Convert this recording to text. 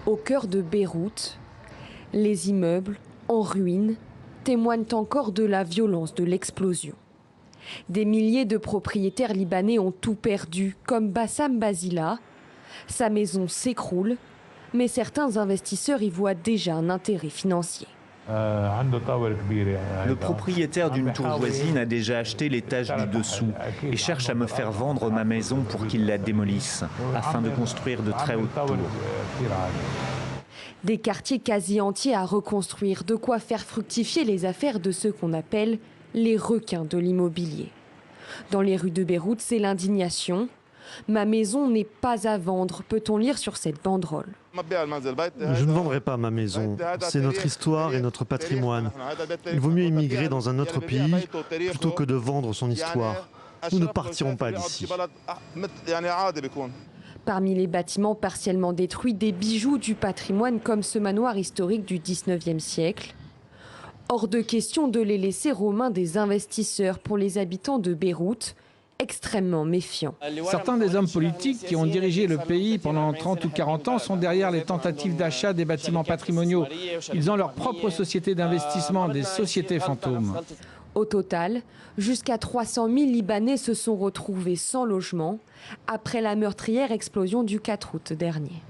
Au cœur de Beyrouth, les immeubles, en ruine, témoignent encore de la violence de l'explosion. Des milliers de propriétaires libanais ont tout perdu, comme Bassam Basila. Sa maison s'écroule, mais certains investisseurs y voient déjà un intérêt financier. Le propriétaire d'une tour voisine a déjà acheté l'étage du dessous et cherche à me faire vendre ma maison pour qu'il la démolisse, afin de construire de très hautes tours. Des quartiers quasi entiers à reconstruire, de quoi faire fructifier les affaires de ceux qu'on appelle les requins de l'immobilier. Dans les rues de Beyrouth, c'est l'indignation. Ma maison n'est pas à vendre, peut-on lire sur cette banderole. Je ne vendrai pas ma maison. C'est notre histoire et notre patrimoine. Il vaut mieux immigrer dans un autre pays plutôt que de vendre son histoire. Nous ne partirons pas d'ici. Parmi les bâtiments partiellement détruits, des bijoux du patrimoine comme ce manoir historique du 19e siècle. Hors de question de les laisser aux mains des investisseurs pour les habitants de Beyrouth, extrêmement méfiants. Certains des hommes politiques qui ont dirigé le pays pendant 30 ou 40 ans sont derrière les tentatives d'achat des bâtiments patrimoniaux. Ils ont leur propre société d'investissement, des sociétés fantômes. Au total, jusqu'à 300 000 Libanais se sont retrouvés sans logement après la meurtrière explosion du 4 août dernier.